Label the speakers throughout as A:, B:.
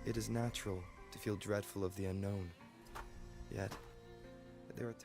A: It is natural to feel dreadful of the unknown. Yet, there are times.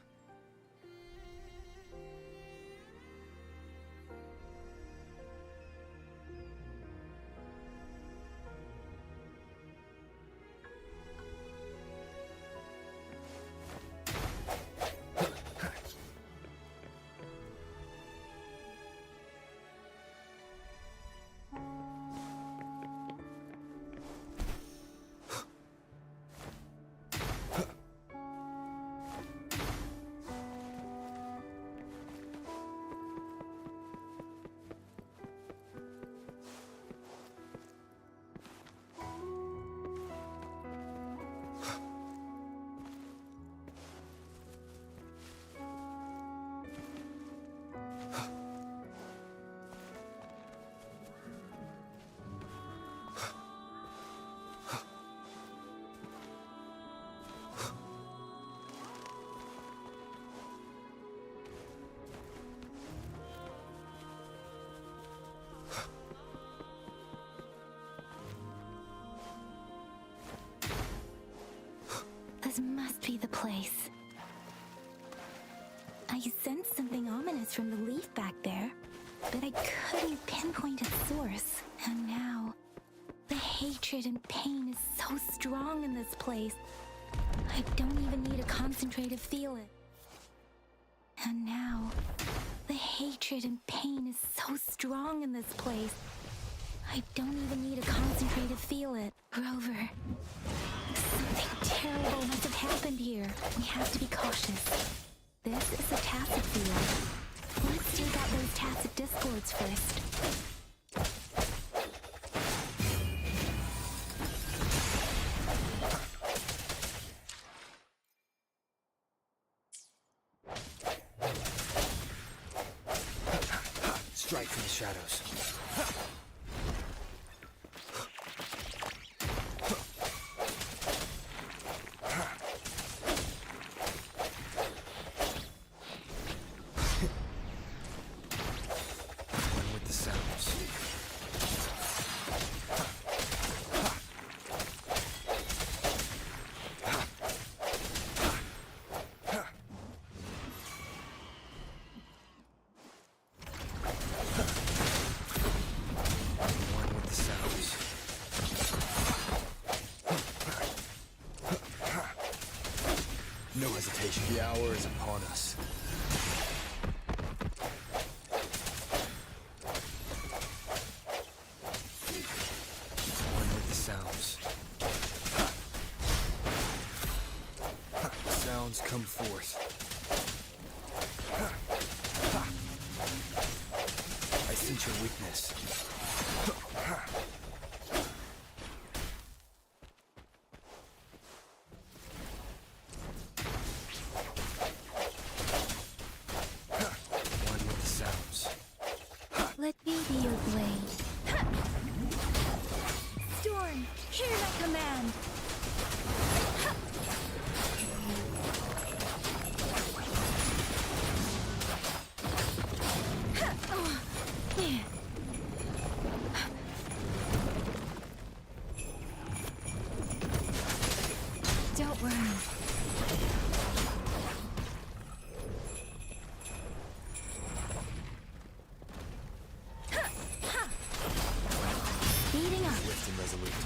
B: This must be the place. I sensed something ominous from the leaf back there, but I couldn't pinpoint its source. And now, the hatred and pain is so strong in this place. I don't even need to concentrate to feel it. And now, the hatred and pain is so strong in this place. I don't even need to concentrate to feel it. Rover, something terrible must have happened here. We have to be cautious. This is a tacit field. Let's take out those tacit discords first.
A: Strike from the shadows. One with the sounds. No hesitation. The hour is upon us. One with the sounds. Sounds come forth. I sense your weakness.
B: Let me be your blade. Storm, hear my command. Don't worry. Speeding up.
A: Swift and resolute.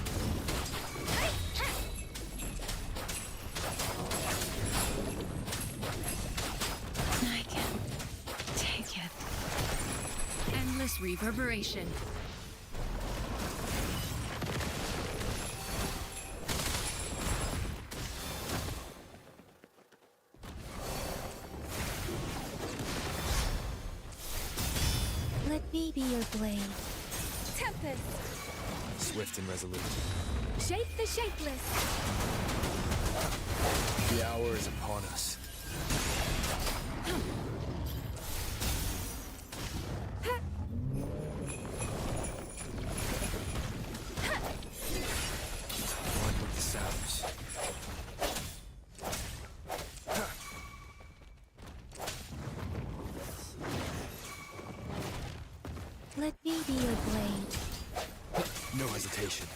C: I can take it. Endless reverberation.
B: Let me be your blade. Tempest!
A: Swift and resolute.
B: Shape the shapeless!
A: The hour is upon us. One with the sounds.
B: Let me be your blade.
A: No hesitation.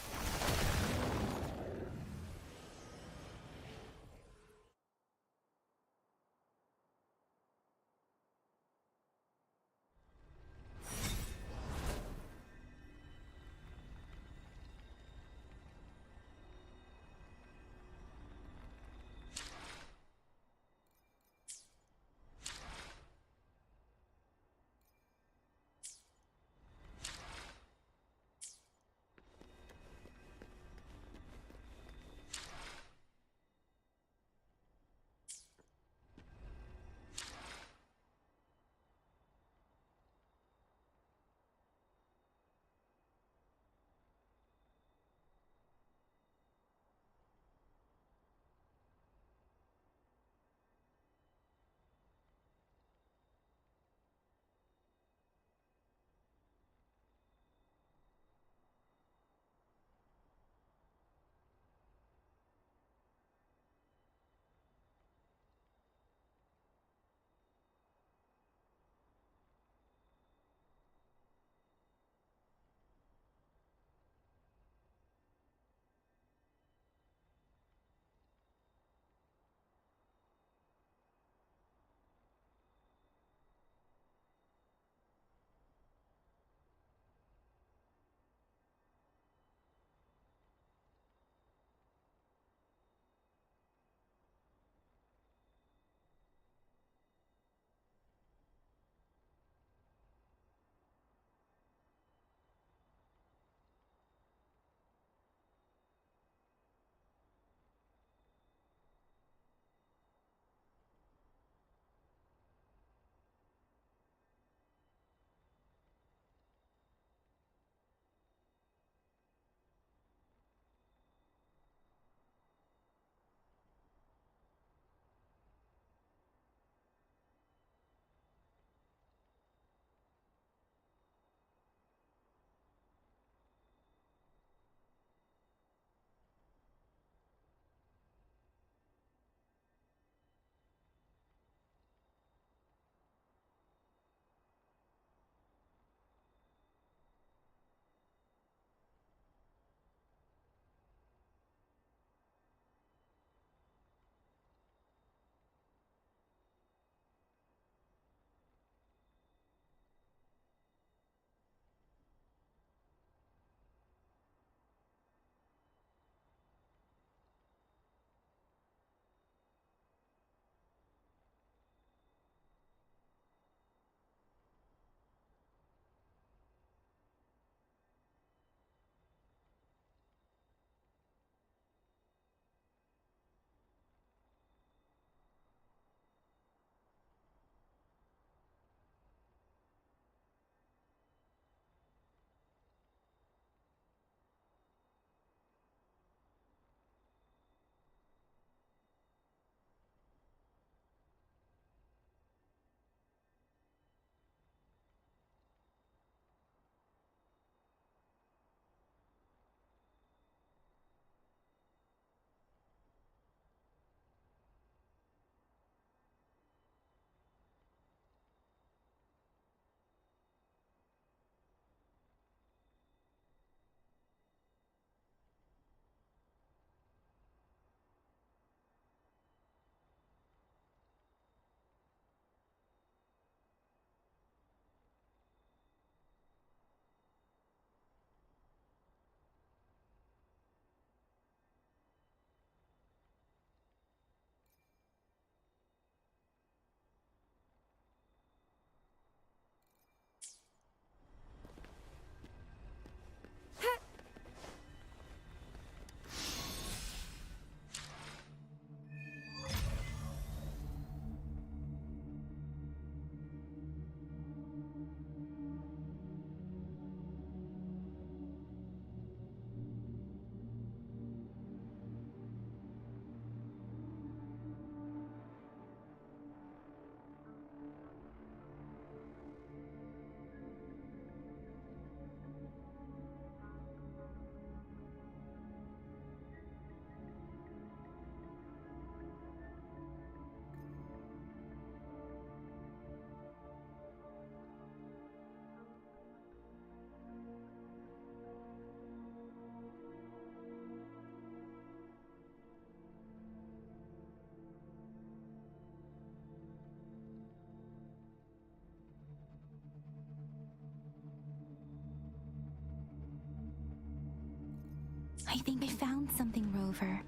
B: I think I found something, Rover.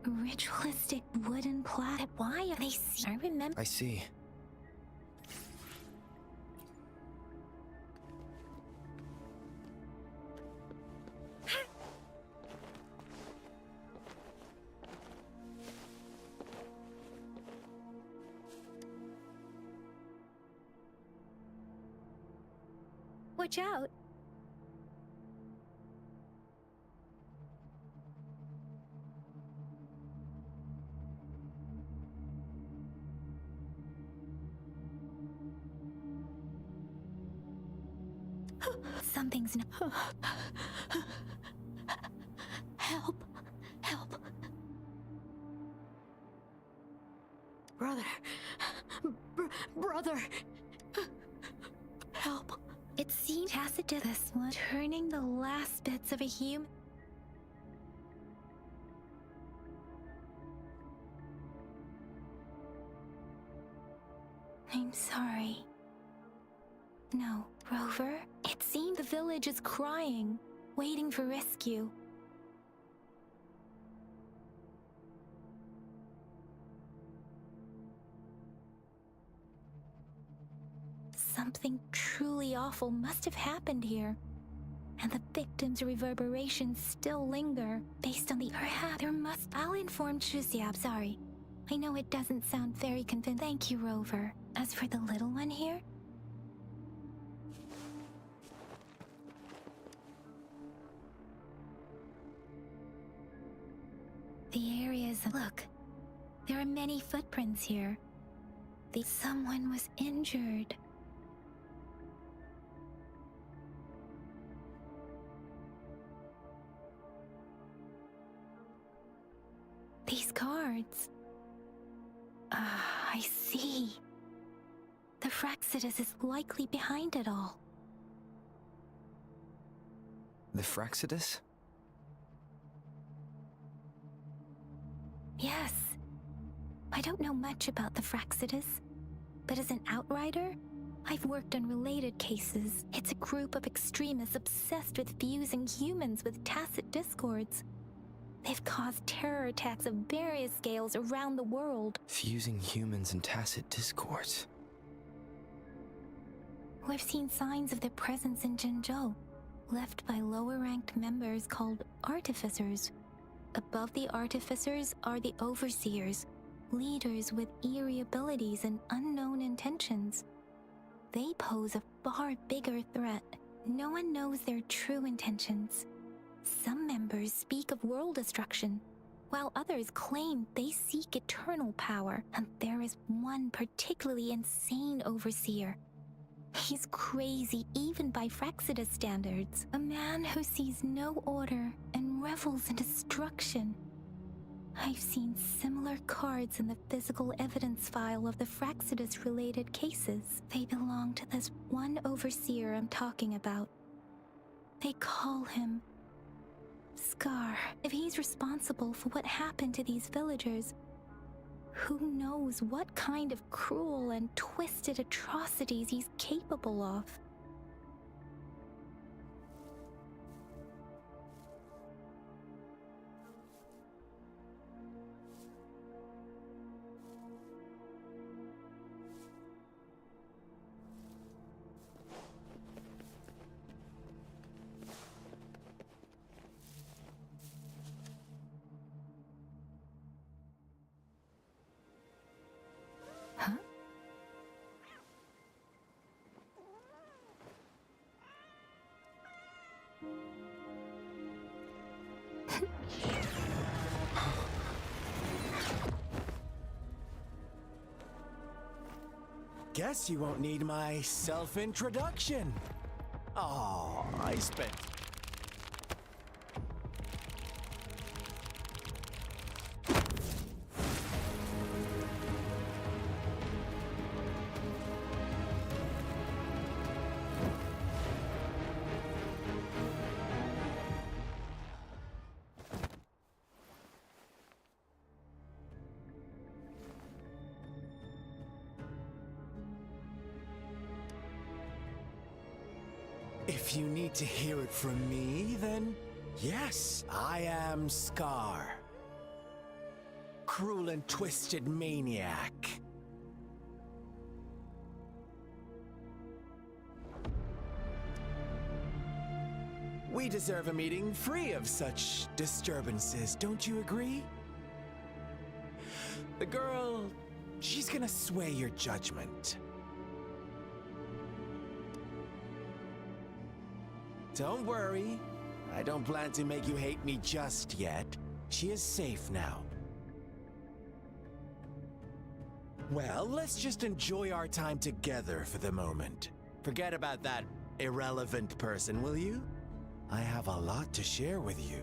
B: Ritualistic wooden plaque. Why are they I remember.
A: I see.
B: Watch out. Something's not. Help. Help. Brother. Brother. Help. It seemed Tacitus this one, turning the last bits of a human. I'm sorry. No, Rover. It seemed the village is crying, waiting for rescue. Something truly awful must have happened here. And the victim's reverberations still linger. Based on the perhaps there must. I'll inform Chusia. Sorry. I know it doesn't sound very convincing. Thank you, Rover. As for the little one here, the areas. Look, there are many footprints here. Someone was injured. These cards. I see. The Fraxidus is likely behind it all.
A: The Fraxidus?
B: Yes. I don't know much about the Fraxidus, but as an outrider, I've worked on related cases. It's a group of extremists obsessed with fusing humans with tacit discords. They've caused terror attacks of various scales around the world.
A: Fusing humans and tacit discords.
B: We've seen signs of their presence in Jinzhou, left by lower-ranked members called artificers. Above the artificers are the overseers, leaders with eerie abilities and unknown intentions. They pose a far bigger threat. No one knows their true intentions. Some members speak of world destruction, while others claim they seek eternal power, and there is one particularly insane overseer. He's crazy even by Fraxidus standards, a man who sees no order and revels in destruction. I've seen similar cards in the physical evidence file of the Fraxidus-related cases. They belong to this one overseer I'm talking about. They call him Scar. If he's responsible for what happened to these villagers, who knows what kind of cruel and twisted atrocities he's capable of? Huh?
D: Guess you won't need my self-introduction. Oh, I spent... If you need to hear it from me, then yes, I am Scar. Cruel and twisted maniac. We deserve a meeting free of such disturbances, don't you agree? The girl, she's gonna sway your judgment. Don't worry, I don't plan to make you hate me just yet. She is safe now. Well, let's just enjoy our time together for the moment. Forget about that irrelevant person, will you? I have a lot to share with you.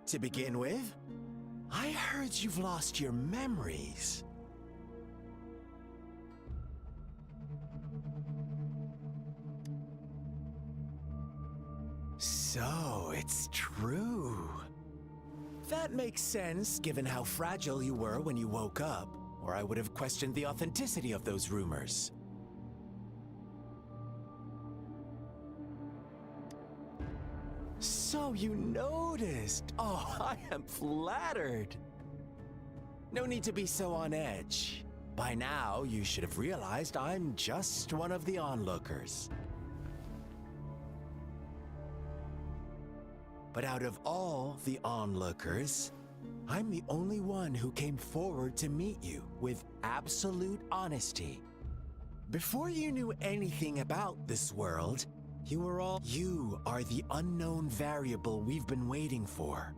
D: To begin with, I heard you've lost your memories. So, it's true. That makes sense, given how fragile you were when you woke up, or I would have questioned the authenticity of those rumors. So you noticed. Oh, I am flattered. No need to be so on edge. By now, you should have realized I'm just one of the onlookers. But out of all the onlookers, I'm the only one who came forward to meet you with absolute honesty. Before you knew anything about this world, you are the unknown variable we've been waiting for.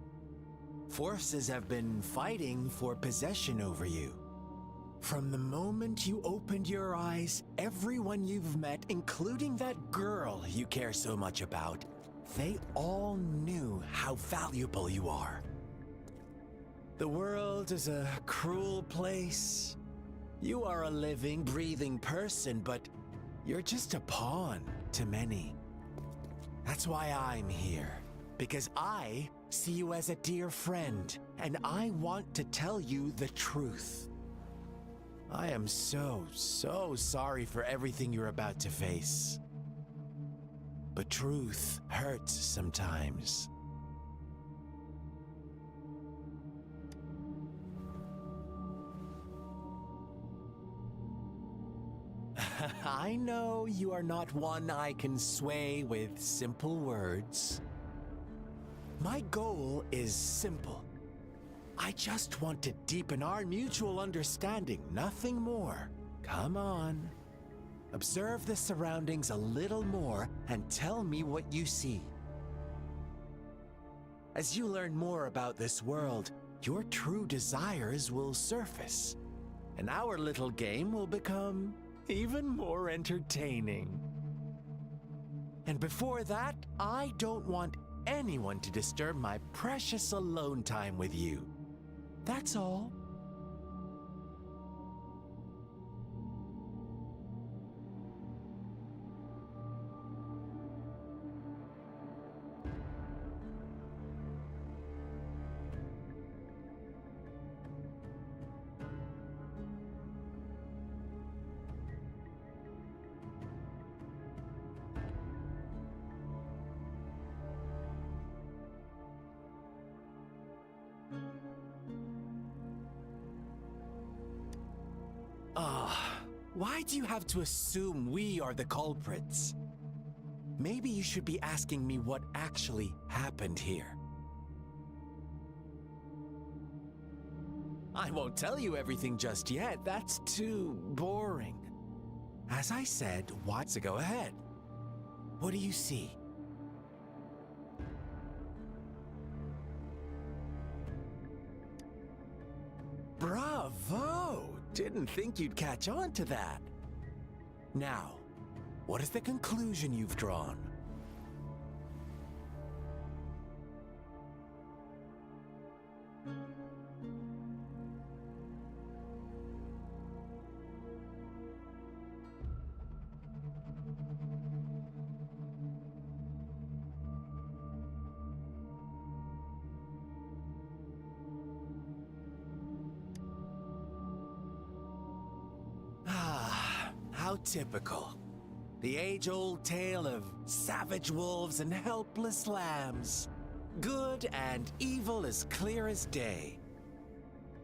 D: Forces have been fighting for possession over you. From the moment you opened your eyes, everyone you've met, including that girl you care so much about, they all knew how valuable you are. The world is a cruel place. You are a living, breathing person, but you're just a pawn to many. That's why I'm here, because I see you as a dear friend, and I want to tell you the truth. I am so sorry for everything you're about to face. But truth hurts sometimes. I know you are not one I can sway with simple words. My goal is simple. I just want to deepen our mutual understanding, nothing more. Come on. Observe the surroundings a little more and tell me what you see. As you learn more about this world, your true desires will surface, and our little game will become even more entertaining. And before that, I don't want anyone to disturb my precious alone time with you. That's all. Why do you have to assume we are the culprits? Maybe you should be asking me what actually happened here. I won't tell you everything just yet. That's too boring. As I said, to go ahead. What do you see? Bravo! Didn't think you'd catch on to that. Now, what is the conclusion you've drawn? How typical. The age-old tale of savage wolves and helpless lambs. Good and evil as clear as day.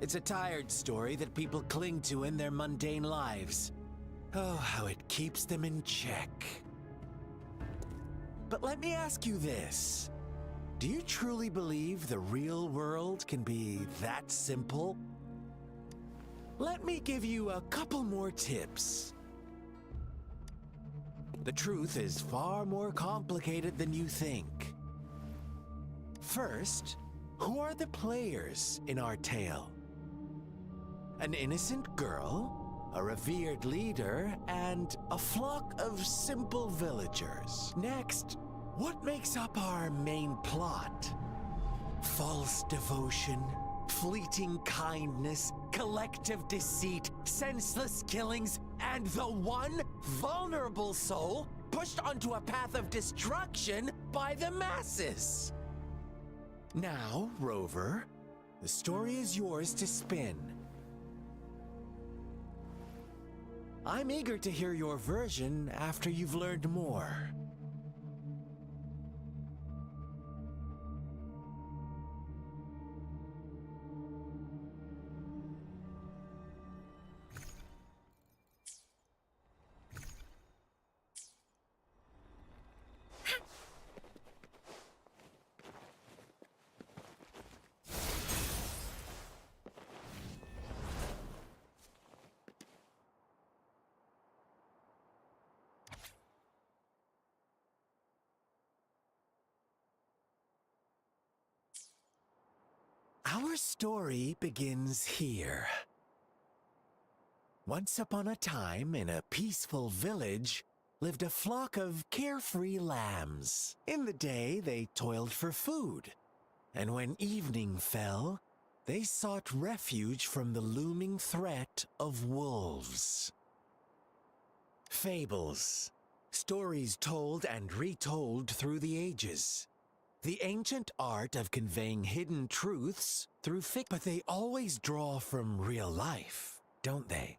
D: It's a tired story that people cling to in their mundane lives. Oh, how it keeps them in check. But let me ask you this. Do you truly believe the real world can be that simple? Let me give you a couple more tips. The truth is far more complicated than you think. First, who are the players in our tale? An innocent girl, a revered leader, and a flock of simple villagers. Next, what makes up our main plot? False devotion, fleeting kindness, collective deceit, senseless killings, and the one vulnerable soul pushed onto a path of destruction by the masses. Now, Rover, the story is yours to spin. I'm eager to hear your version after you've learned more. Our story begins here. Once upon a time, in a peaceful village, lived a flock of carefree lambs. In the day, they toiled for food, and when evening fell, they sought refuge from the looming threat of wolves. Fables, stories told and retold through the ages. The ancient art of conveying hidden truths through fiction, but they always draw from real life, don't they?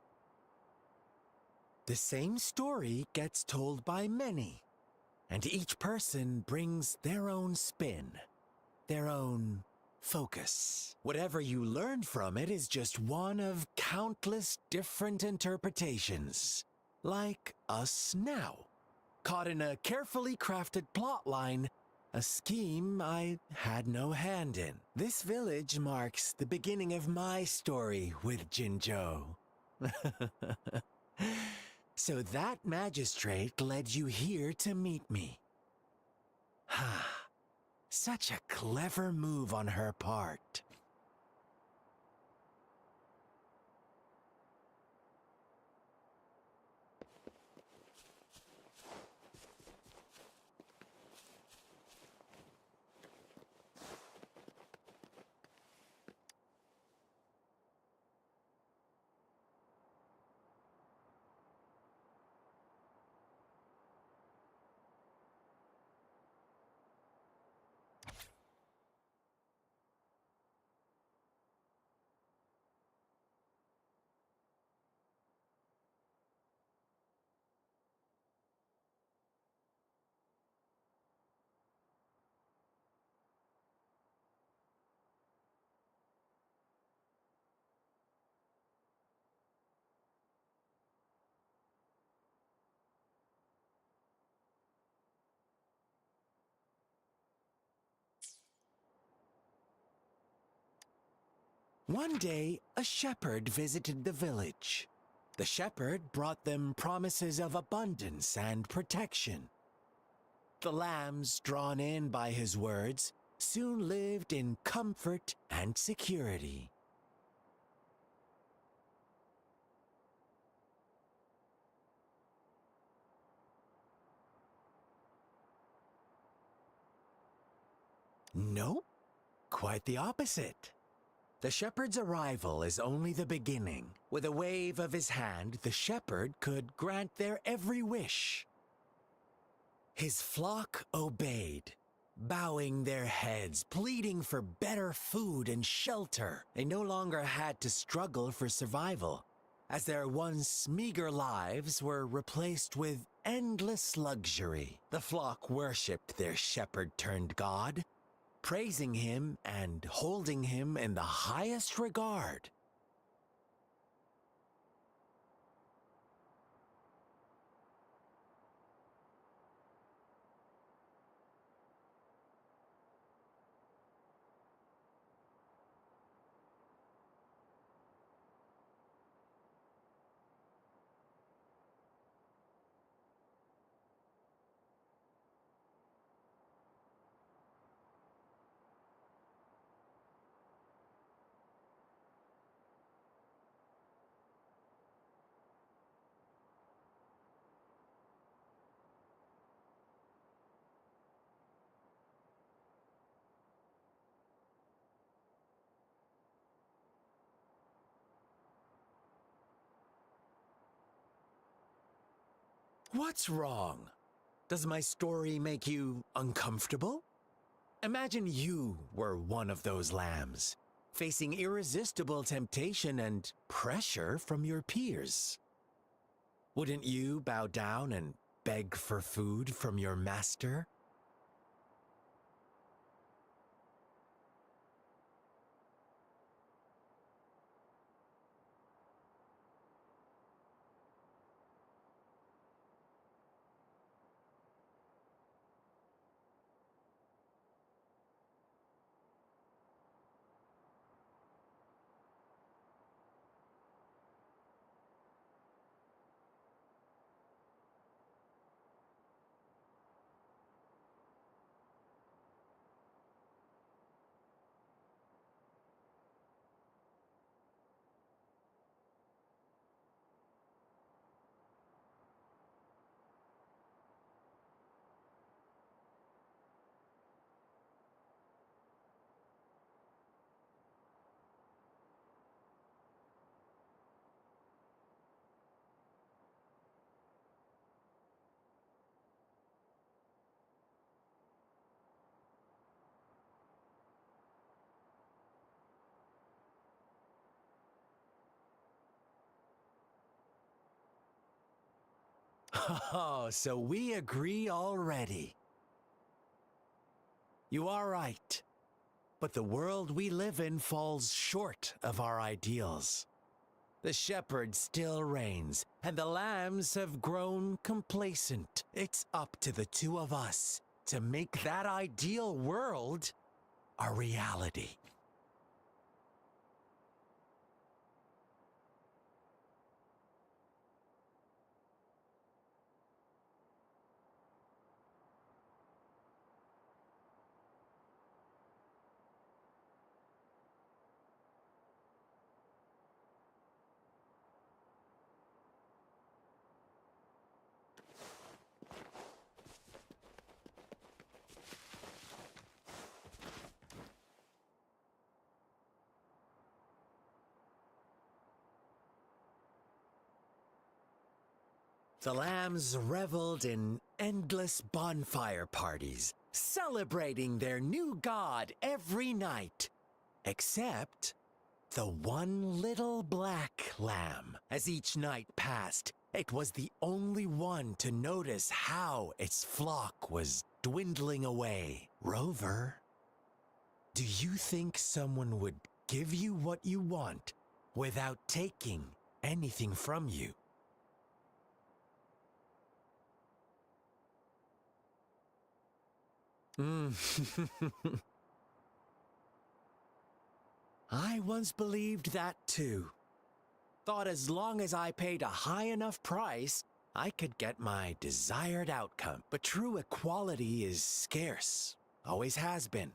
D: The same story gets told by many, and each person brings their own spin, their own focus. Whatever you learn from it is just one of countless different interpretations, like us now, caught in a carefully crafted plotline. A scheme I had no hand in. This village marks the beginning of my story with Jinzhou. So that magistrate led you here to meet me. Such a clever move on her part. One day, a shepherd visited the village. The shepherd brought them promises of abundance and protection. The lambs, drawn in by his words, soon lived in comfort and security. Nope, quite the opposite. The shepherd's arrival is only the beginning. With a wave of his hand, the shepherd could grant their every wish. His flock obeyed, bowing their heads, pleading for better food and shelter. They no longer had to struggle for survival. as their once meager lives were replaced with endless luxury. The flock worshipped their shepherd-turned-god, praising him and holding him in the highest regard. What's wrong? Does my story make you uncomfortable? Imagine you were one of those lambs, facing irresistible temptation and pressure from your peers. Wouldn't you bow down and beg for food from your master? Oh, so we agree already. You are right, but the world we live in falls short of our ideals. The shepherd still reigns, and the lambs have grown complacent. It's up to the two of us to make that ideal world a reality. The lambs reveled in endless bonfire parties, celebrating their new god every night, except the one little black lamb. As each night passed, it was the only one to notice how its flock was dwindling away. Rover, do you think someone would give you what you want without taking anything from you? I once believed that too. Thought as long as I paid a high enough price, I could get my desired outcome. But true equality is scarce, always has been.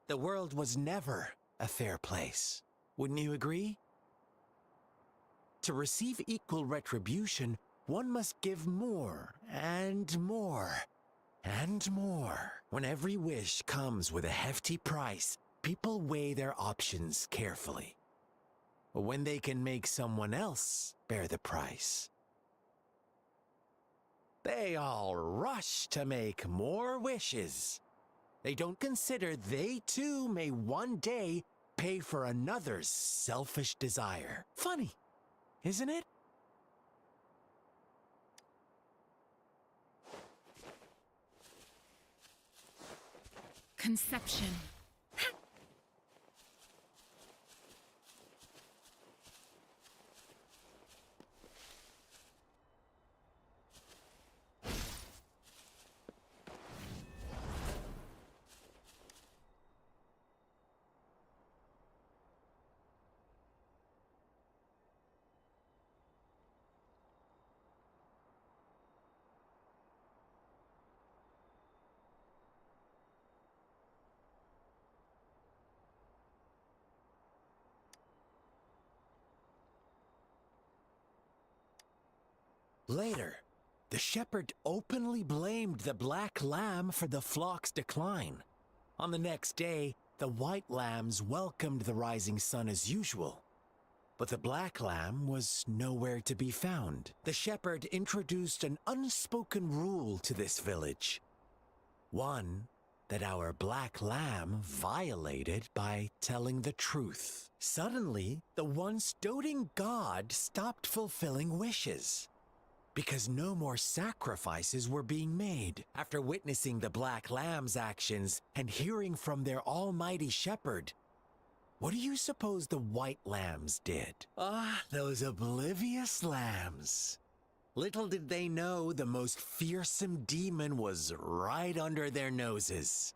D: The world was never a fair place. Wouldn't you agree? To receive equal retribution, one must give more and more. And more. When every wish comes with a hefty price, people weigh their options carefully. When they can make someone else bear the price, they all rush to make more wishes. They don't consider they too may one day pay for another's selfish desire. Funny, isn't it?
C: Conception.
D: Later, the shepherd openly blamed the black lamb for the flock's decline. On the next day, the white lambs welcomed the rising sun as usual. But the black lamb was nowhere to be found. The shepherd introduced an unspoken rule to this village. One that our black lamb violated by telling the truth. Suddenly, the once doting god stopped fulfilling wishes, because no more sacrifices were being made. After witnessing the black lamb's actions and hearing from their almighty shepherd, what do you suppose the white lambs did? Those oblivious lambs. Little did they know the most fearsome demon was right under their noses.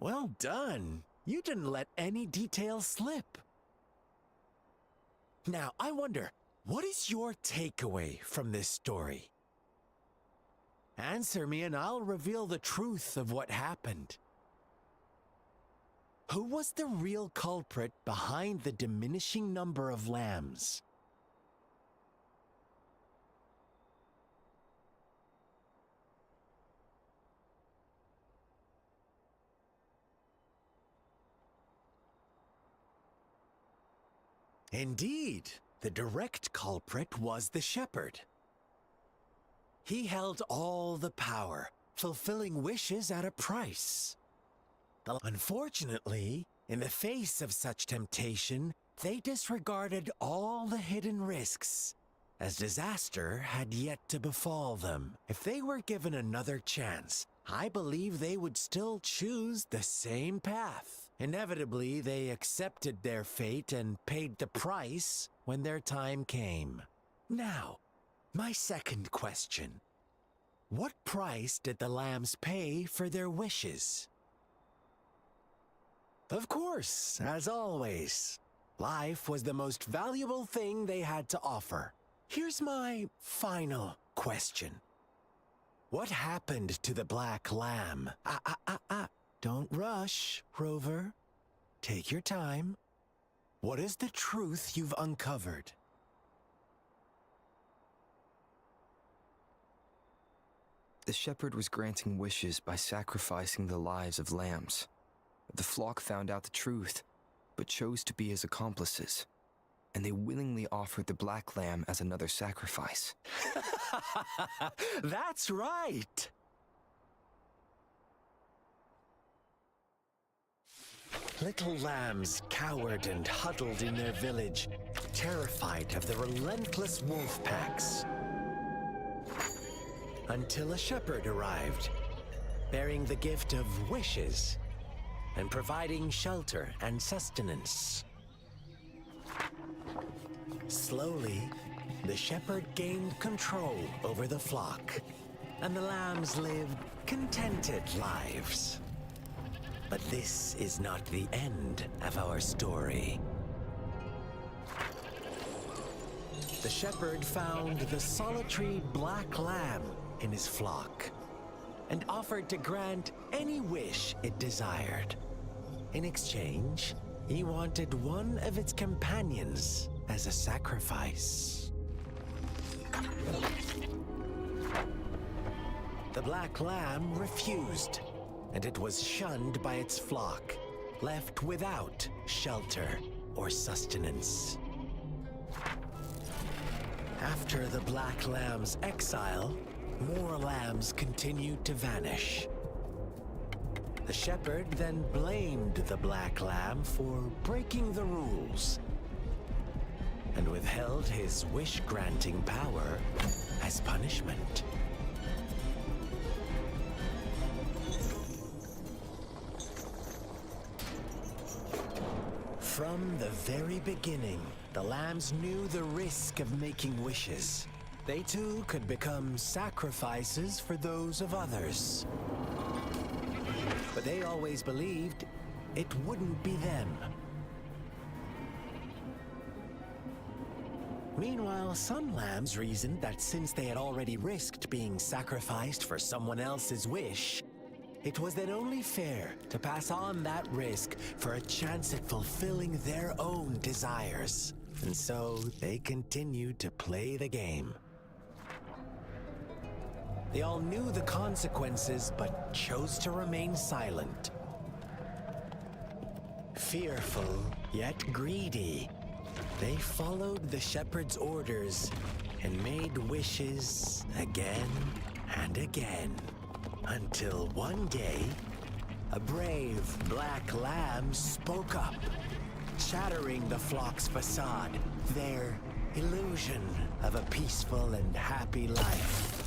D: Well done. You didn't let any details slip. Now, I wonder, what is your takeaway from this story? Answer me and I'll reveal the truth of what happened. Who was the real culprit behind the diminishing number of lambs? Indeed, the direct culprit was the shepherd. He held all the power, fulfilling wishes at a price. Unfortunately, in the face of such temptation, they disregarded all the hidden risks, as disaster had yet to befall them. If they were given another chance, I believe they would still choose the same path. Inevitably, they accepted their fate and paid the price when their time came. Now, my second question. What price did the lambs pay for their wishes? Of course, as always, life was the most valuable thing they had to offer. Here's my final question. What happened to the black lamb? Don't rush, Rover. Take your time. What is the truth you've uncovered?
A: The shepherd was granting wishes by sacrificing the lives of lambs. The flock found out the truth, but chose to be his accomplices, and they willingly offered the black lamb as another sacrifice.
D: That's right! Little lambs cowered and huddled in their village, terrified of the relentless wolf packs. Until a shepherd arrived, bearing the gift of wishes and providing shelter and sustenance. Slowly, the shepherd gained control over the flock, and the lambs lived contented lives. But this is not the end of our story. The shepherd found the solitary black lamb in his flock and offered to grant any wish it desired. In exchange, He wanted one of its companions as a sacrifice. The black lamb refused, and it was shunned by its flock, left without shelter or sustenance. After the black lamb's exile, more lambs continued to vanish. The shepherd then blamed the black lamb for breaking the rules and withheld his wish-granting power as punishment. From the very beginning, the lambs knew the risk of making wishes. They too could become sacrifices for those of others. But they always believed it wouldn't be them. Meanwhile, some lambs reasoned that since they had already risked being sacrificed for someone else's wish, it was then only fair to pass on that risk for a chance at fulfilling their own desires. And so they continued to play the game. They all knew the consequences, but chose to remain silent. Fearful, yet greedy, they followed the shepherd's orders and made wishes again and again. Until one day, a brave black lamb spoke up, shattering the flock's facade, their illusion of a peaceful and happy life.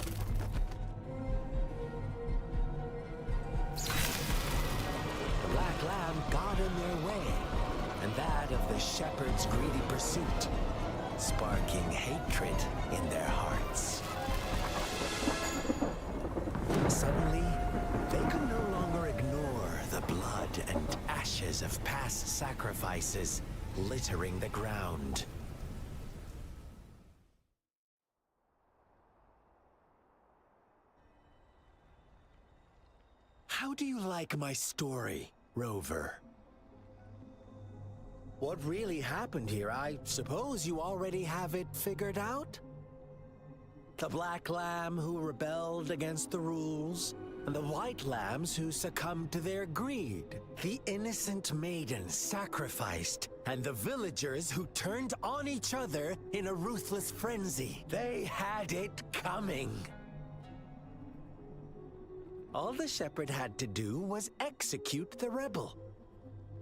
D: The black lamb got in their way, and that of the shepherd's greedy pursuit, sparking hatred in their hearts. Suddenly, they could no longer ignore the blood and ashes of past sacrifices littering the ground. How do you like my story, Rover? What really happened here? I suppose you already have it figured out? The black lamb who rebelled against the rules, and the white lambs who succumbed to their greed. The innocent maiden sacrificed, and the villagers who turned on each other in a ruthless frenzy. They had it coming. All the shepherd had to do was execute the rebel.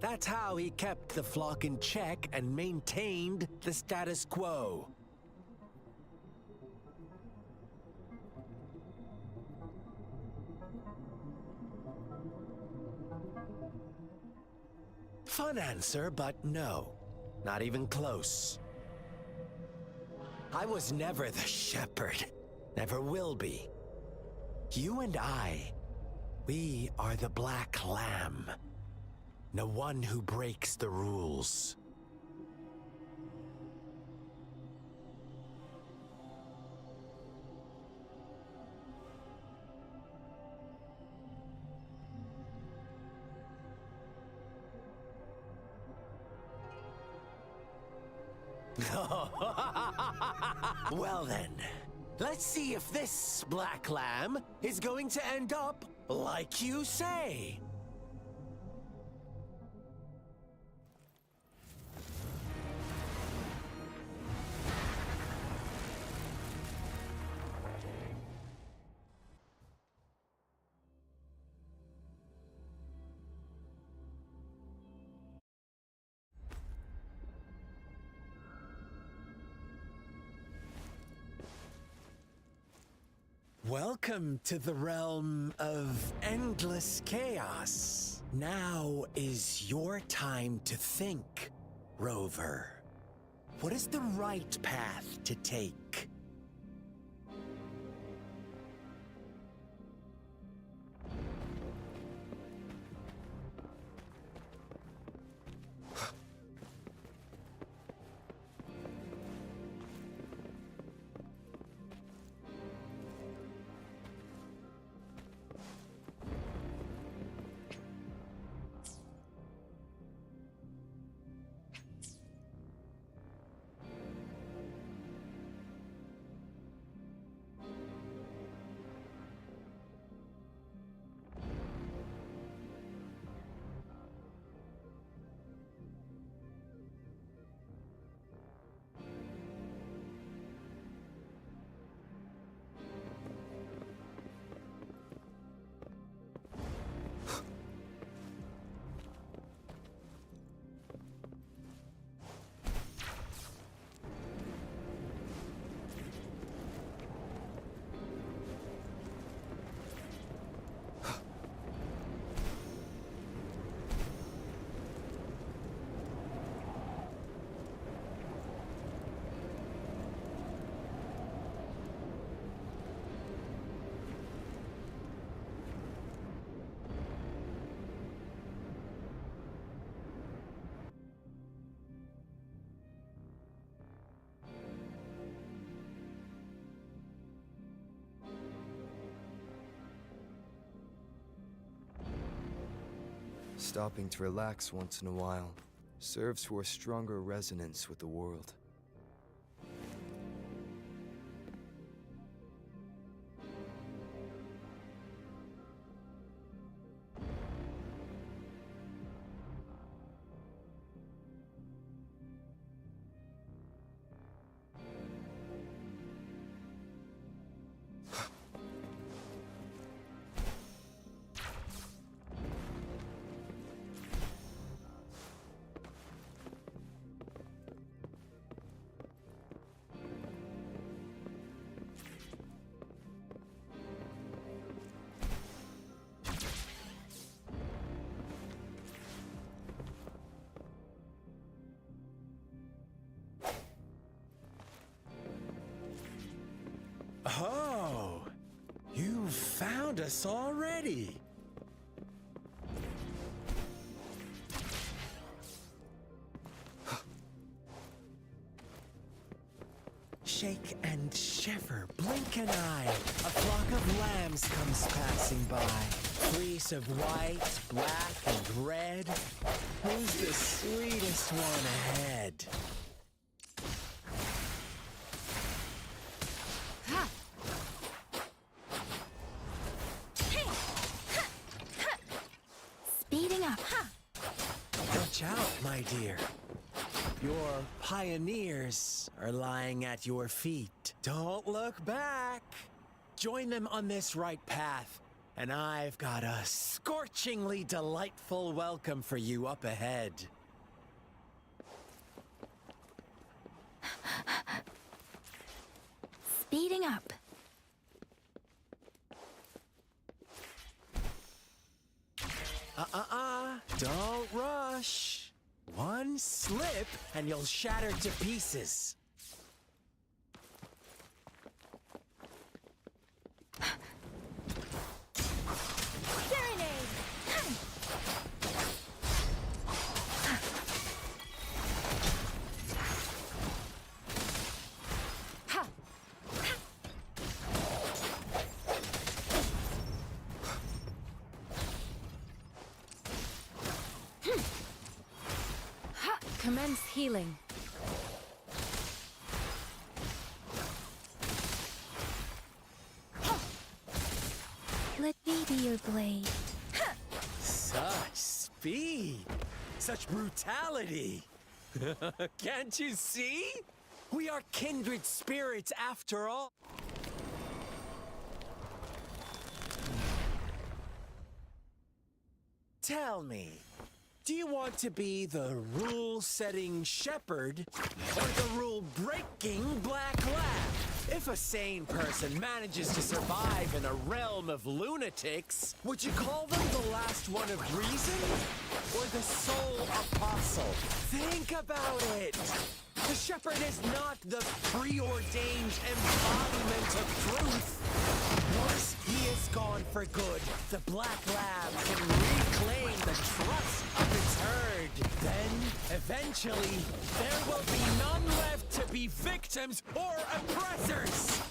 D: That's how he kept the flock in check and maintained the status quo. Fun answer, but no, not even close. I was never the shepherd, never will be. You and I, we are the black lamb, the one who breaks the rules. Well then, let's see if this black lamb is going to end up like you say. Welcome to the realm of endless chaos. Now is your time to think, Rover. What is the right path to take?
A: Stopping to relax once in a while serves for a stronger resonance with the world.
D: Oh, you found us already. Shake and shiver, blink an eye. A flock of lambs comes passing by. Fleece of white, black, and red. Who's the sweetest one ahead?
B: Speeding up, huh?
D: Watch out, my dear. Your pioneers are lying at your feet. Don't look back. Join them on this right path, and I've got a scorchingly delightful welcome for you up ahead.
B: Speeding up.
D: Don't rush. One slip, and you'll shatter to pieces.
B: Serenade!
C: Commence healing.
B: Let me be your blade.
D: Such speed! Such brutality! Can't you see? We are kindred spirits after all. Tell me, do you want to be the rule-setting shepherd or the rule-breaking black lab? If a sane person manages to survive in a realm of lunatics, would you call them the last one of reason or the sole apostle? Think about it. The shepherd is not the preordained embodiment of truth. Once he is gone for good, the black lab can reclaim the trust of its herd. Then, eventually, there will be none left to be victims or oppressors.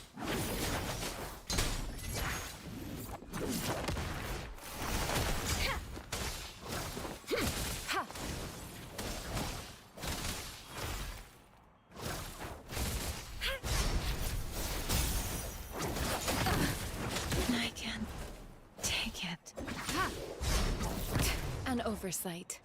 C: I can't take it. An oversight.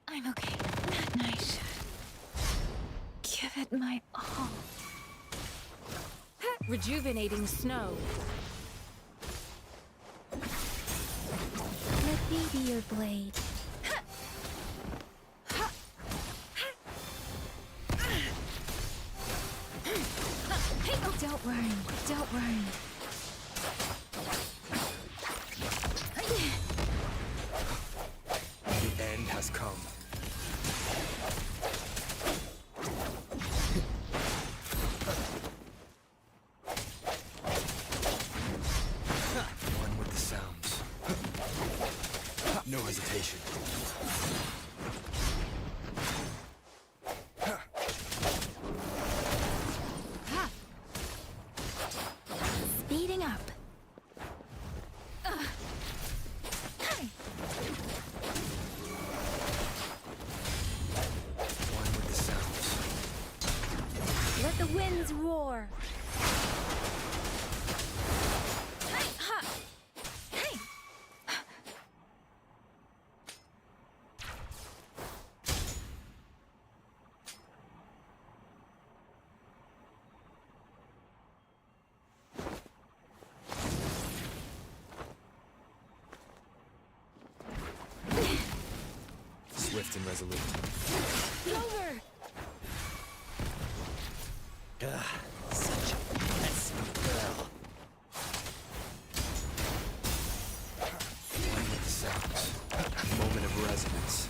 B: I'm okay. And I should give it my all.
C: Rejuvenating snow.
B: Let me be your blade. Don't worry. Don't worry.
A: The end has come. One with the sounds. No hesitation.
B: the winds roar. Hey, ha! Hey!
A: Swift and resolute.
B: Rover!
D: Such a messy girl.
A: One with sounds. Moment of resonance.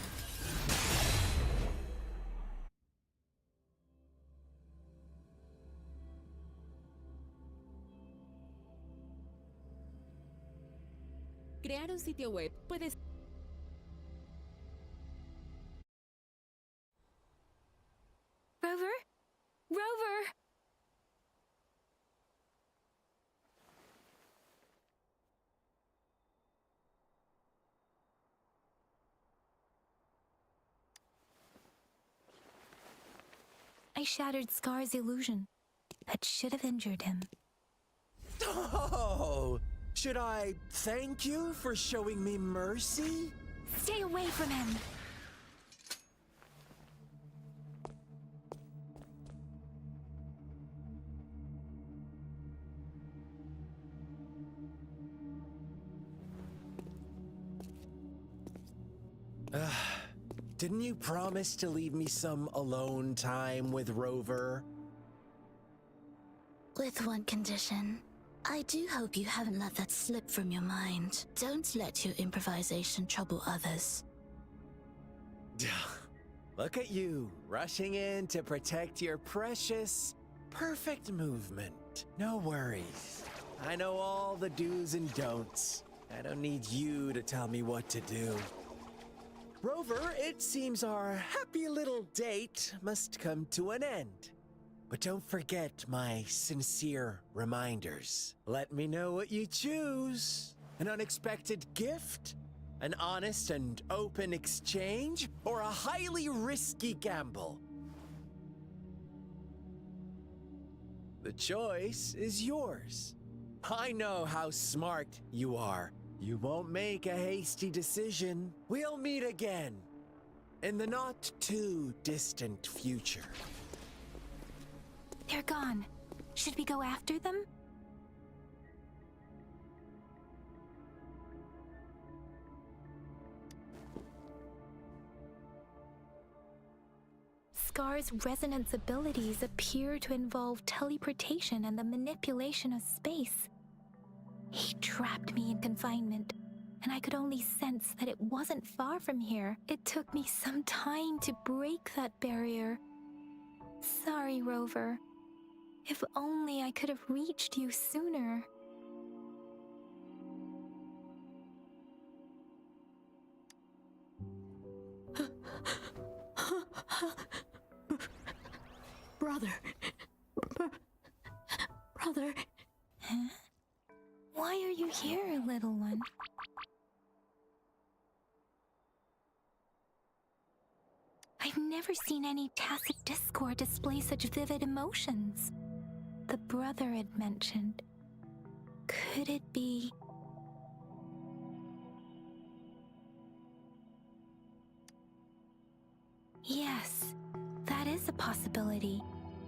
C: Crear un sitio web puede
B: Rover? Rover! I shattered Scar's illusion. That should have injured him.
D: Oh, should I thank you for showing me mercy?
B: Stay away from him!
D: Didn't you promise to leave me some alone time with Rover?
E: With one condition. I do hope you haven't let that slip from your mind. Don't let your improvisation trouble others.
D: Look at you, rushing in to protect your precious, perfect movement. No worries. I know all the do's and don'ts. I don't need you to tell me what to do. Rover, it seems our happy little date must come to an end. But don't forget my sincere reminders. Let me know what you choose. An unexpected gift? An honest and open exchange? Or a highly risky gamble? The choice is yours. I know how smart you are. You won't make a hasty decision. We'll meet again in the not too distant future.
B: They're gone. Should we go after them? Scar's resonance abilities appear to involve teleportation and the manipulation of space. He trapped me in confinement, and I could only sense that it wasn't far from here. It took me some time to break that barrier. Sorry, Rover. If only I could have reached you sooner.
E: Brother. Brother.
B: Huh? Why are you here, little one? I've never seen any tacit discord display such vivid emotions. The brother had mentioned. Could it be... Yes, that is a possibility.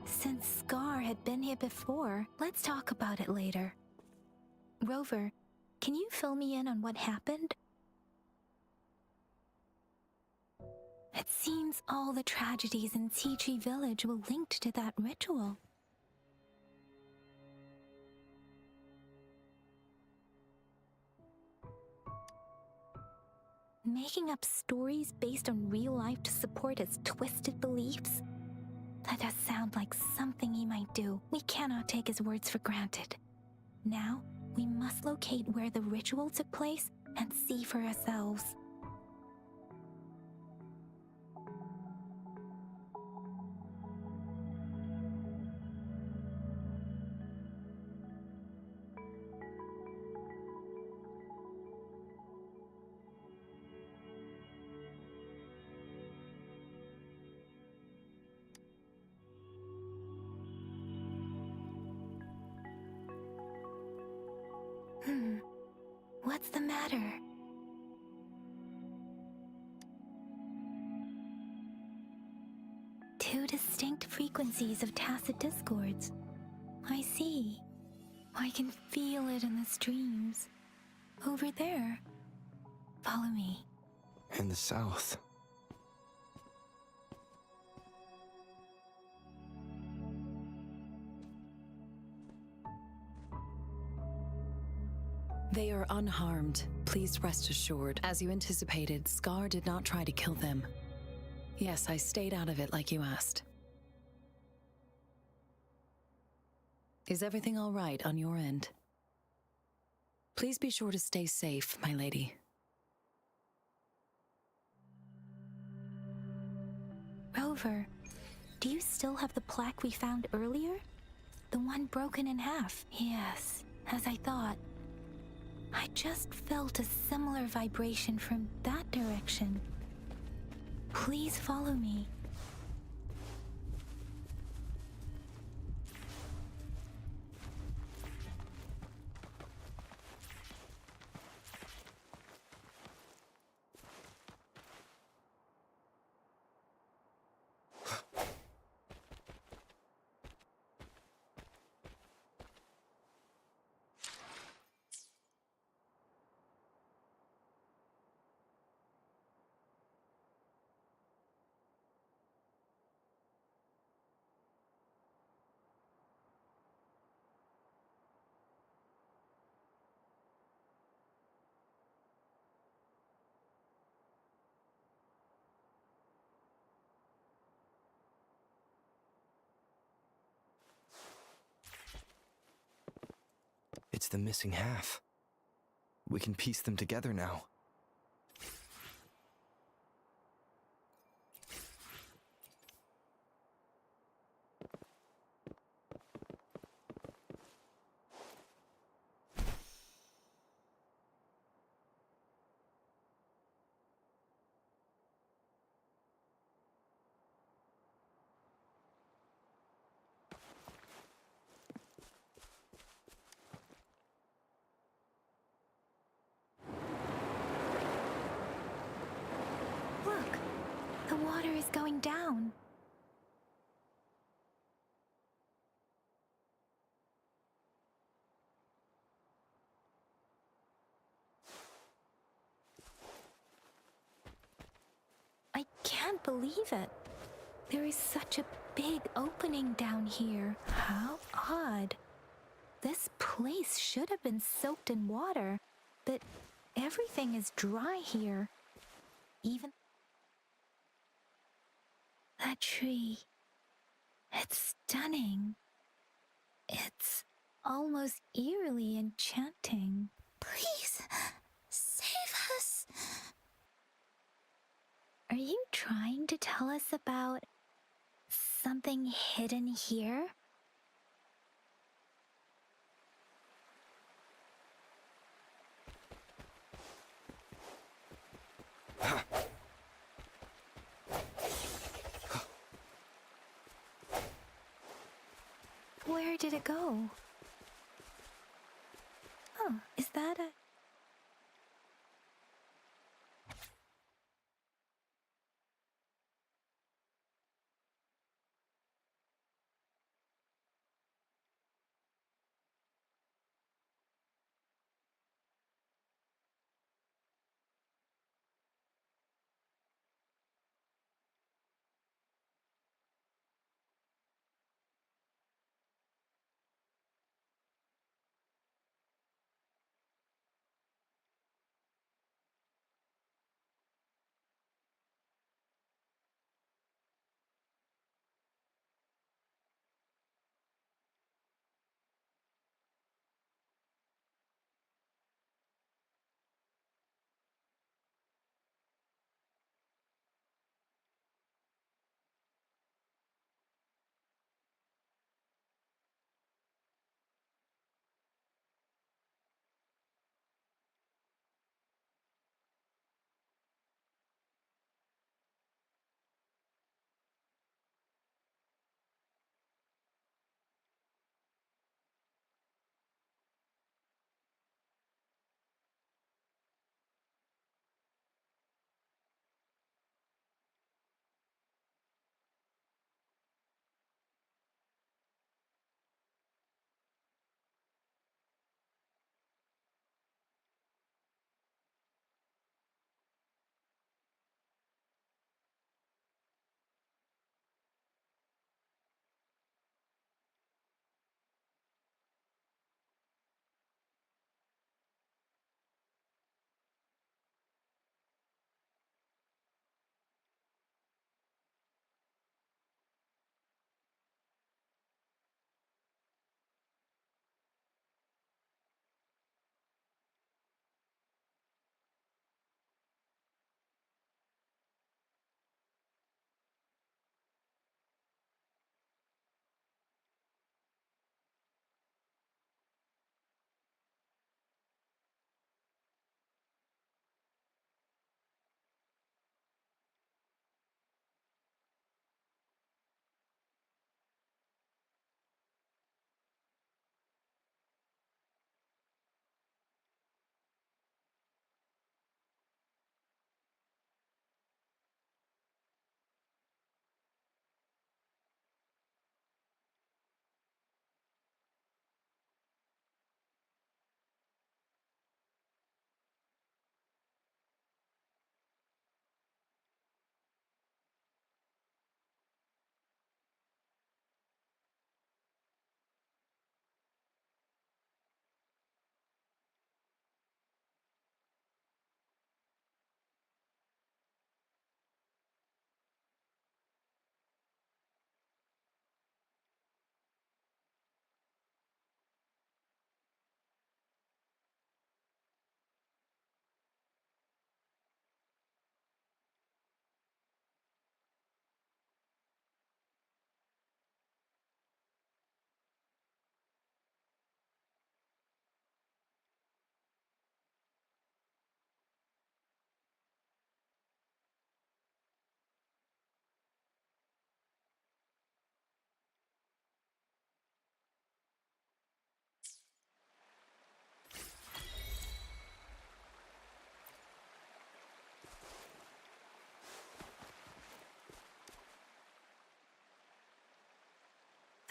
B: Since Scar had been here before, let's talk about it later. Rover, can you fill me in on what happened? It seems all the tragedies in Tea Village were linked to that ritual. Making up stories based on real life to support his twisted beliefs? That does sound like something he might do. We cannot take his words for granted. Now, we must locate where the ritual took place and see for ourselves. What's the matter? Two distinct frequencies of tacit discords. I see. I can feel it in the streams. Over there. Follow me.
A: In the south.
F: They are unharmed. Please rest assured. As you anticipated, Scar did not try to kill them. Yes, I stayed out of it like you asked. Is everything all right on your end? Please be sure to stay safe, my lady.
B: Rover, do you still have the plaque we found earlier? The one broken in half? Yes, as I thought. I just felt a similar vibration from that direction. Please follow me.
A: It's the missing half. We can piece them together now.
B: Look, the water is going down. I can't believe it. There is such a big opening down here. How odd. This place should have been soaked in water, but everything is dry here. Even that tree. It's stunning. It's almost eerily enchanting.
E: Please, save us.
B: Are you trying to tell us about something hidden here? Where did it go? Oh, is that a...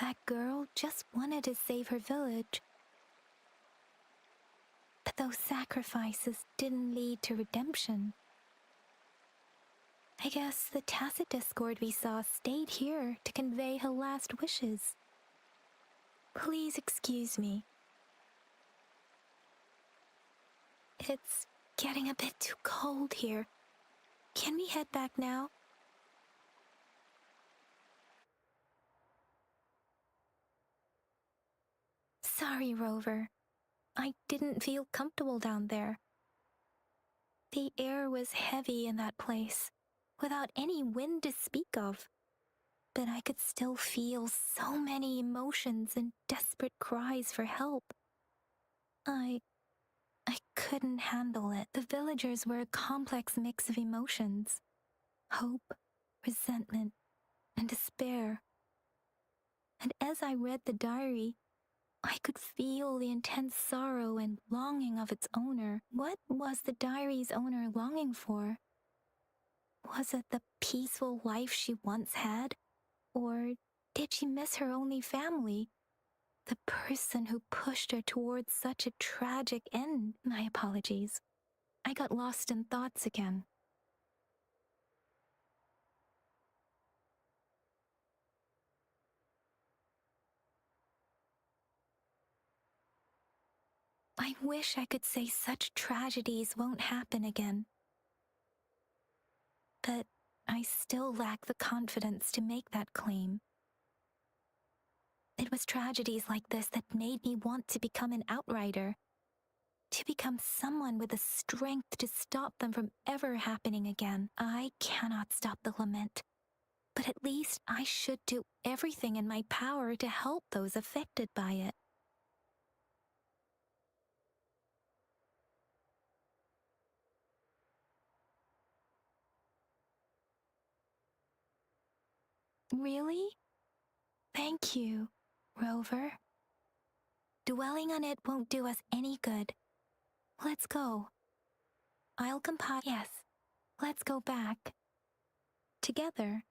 B: That girl just wanted to save her village. But those sacrifices didn't lead to redemption. I guess the tacit discord we saw stayed here to convey her last wishes. Please excuse me. It's getting a bit too cold here. Can we head back now? Sorry, Rover. I didn't feel comfortable down there. The air was heavy in that place, without any wind to speak of. But I could still feel so many emotions and desperate cries for help. I couldn't handle it. The villagers were a complex mix of emotions. Hope, resentment, and despair. And as I read the diary, I could feel the intense sorrow and longing of its owner. What was the diary's owner longing for? Was it the peaceful life she once had? Or did she miss her only family? The person who pushed her towards such a tragic end? My apologies. I got lost in thoughts again. I wish I could say such tragedies won't happen again. But I still lack the confidence to make that claim. It was tragedies like this that made me want to become an outrider, to become someone with the strength to stop them from ever happening again. I cannot stop the lament, but at least I should do everything in my power to help those affected by it. Really? Thank you, Rover. Dwelling on it won't do us any good. Let's go. I'll compile. Yes, let's go back. Together.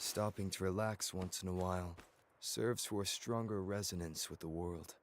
A: Stopping to relax once in a while serves for a stronger resonance with the world.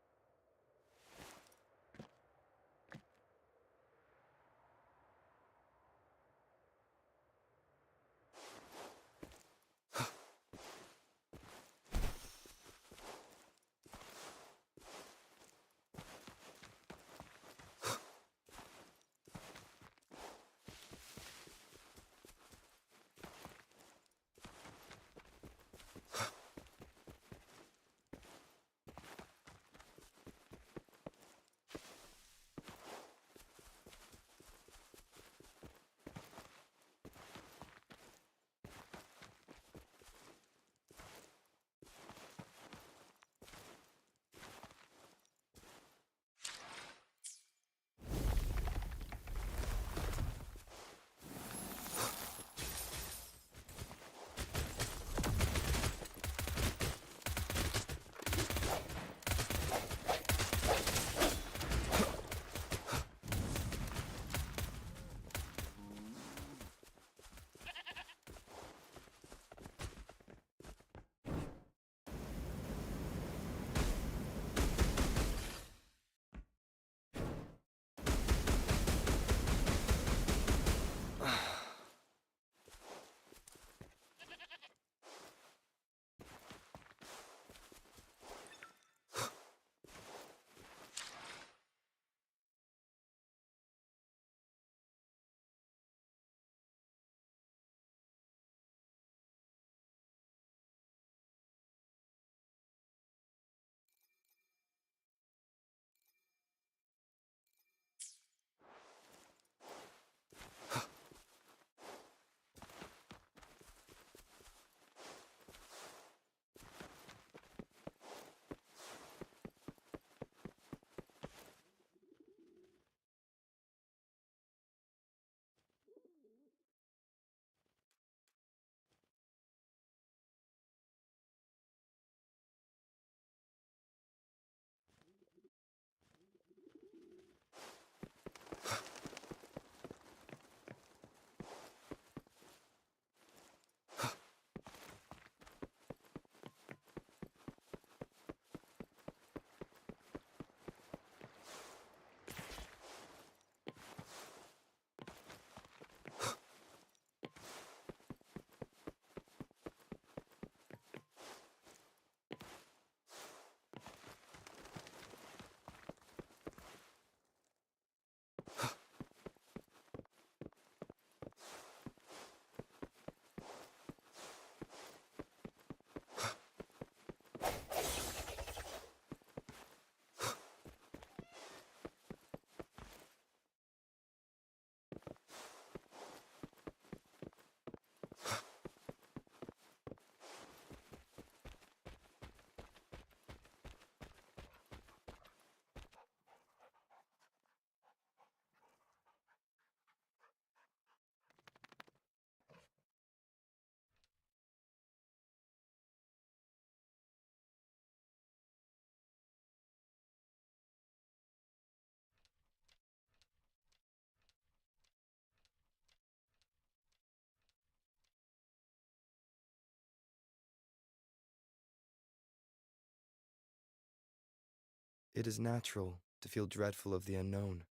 A: It is natural to feel dreadful of the unknown.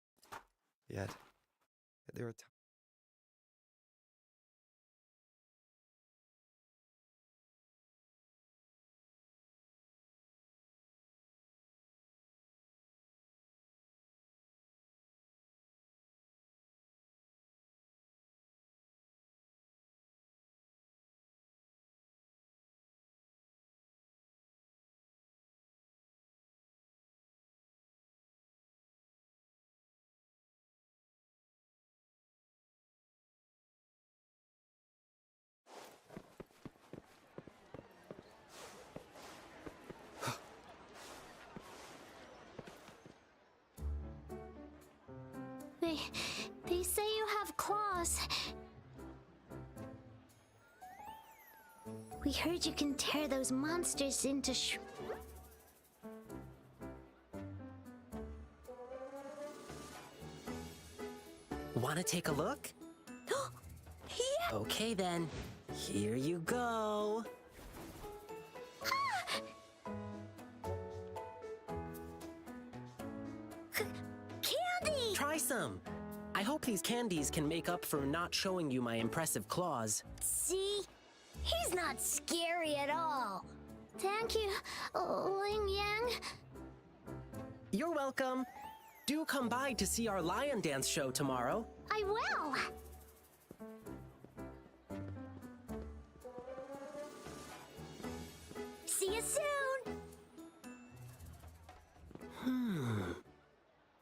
A: Yet, there are times.
B: They say you have claws. We heard you can tear those monsters into
G: Wanna take a look?
B: Yeah!
G: Okay then. Here you go.
E: Candy!
G: Try some. I hope these candies can make up for not showing you my impressive claws.
E: See? He's not scary at all. Thank you, Ling Yang.
G: You're welcome. Do come by to see our lion dance show tomorrow.
E: I will. See you soon.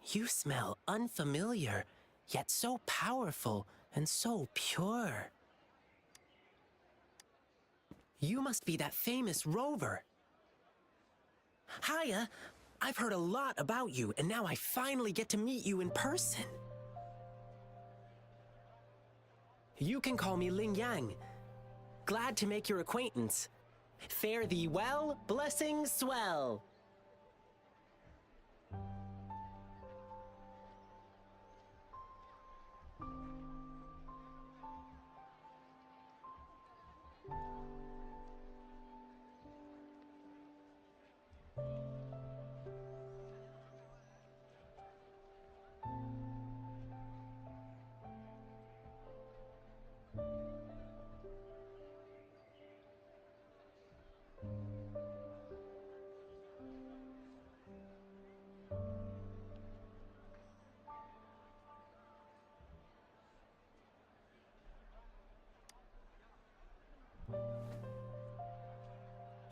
G: You smell unfamiliar, yet so powerful and so pure. You must be that famous rover. Hiya, I've heard a lot about you, and now I finally get to meet you in person. You can call me Ling Yang. Glad to make your acquaintance. Fare thee well, blessings swell.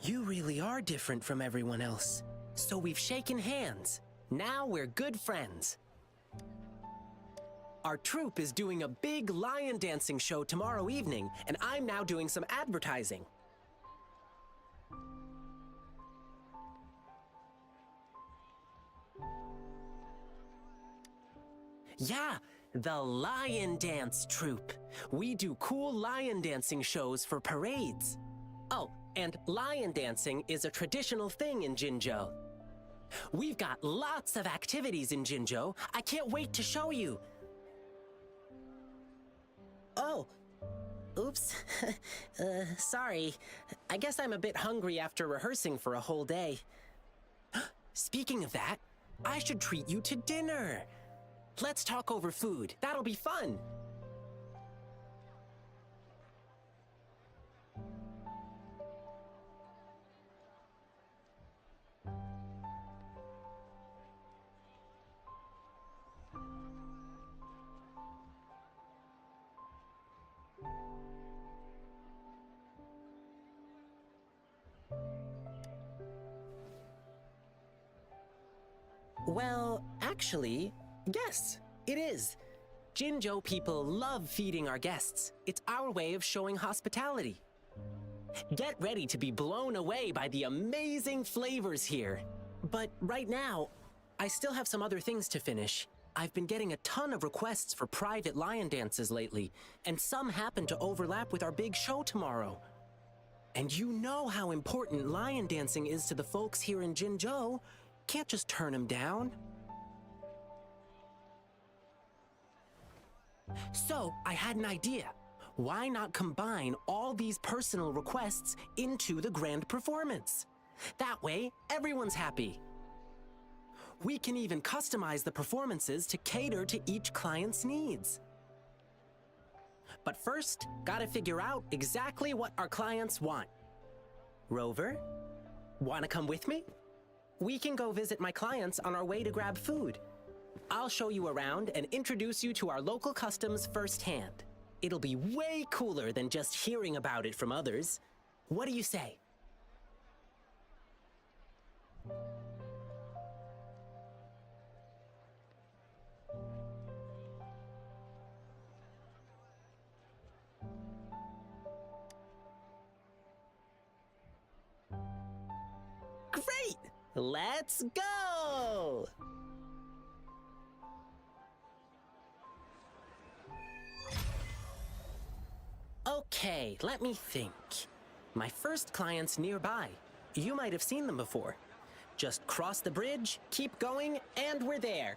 G: You really are different from everyone else. So we've shaken hands. Now we're good friends. Our troupe is doing a big lion dancing show tomorrow evening, and I'm now doing some advertising. Yeah, the Lion Dance Troupe. We do cool lion dancing shows for parades. Oh, and lion dancing is a traditional thing in Jinzhou. We've got lots of activities in Jinzhou. I can't wait to show you. Oh, oops. Sorry. I guess I'm a bit hungry after rehearsing for a whole day. Speaking of that, I should treat you to dinner. Let's talk over food. That'll be fun. Well, actually, yes, it is. Jinzhou people love feeding our guests. It's our way of showing hospitality. Get ready to be blown away by the amazing flavors here. But right now, I still have some other things to finish. I've been getting a ton of requests for private lion dances lately, and some happen to overlap with our big show tomorrow. And you know how important lion dancing is to the folks here in Jinzhou. Can't just turn them down. So, I had an idea. Why not combine all these personal requests into the grand performance? That way, everyone's happy. We can even customize the performances to cater to each client's needs. But first, gotta figure out exactly what our clients want. Rover, wanna come with me? We can go visit my clients on our way to grab food. I'll show you around and introduce you to our local customs firsthand. It'll be way cooler than just hearing about it from others. What do you say? Great! Let's go! Okay, let me think. My first client's nearby. You might have seen them before. Just cross the bridge, keep going, and we're there.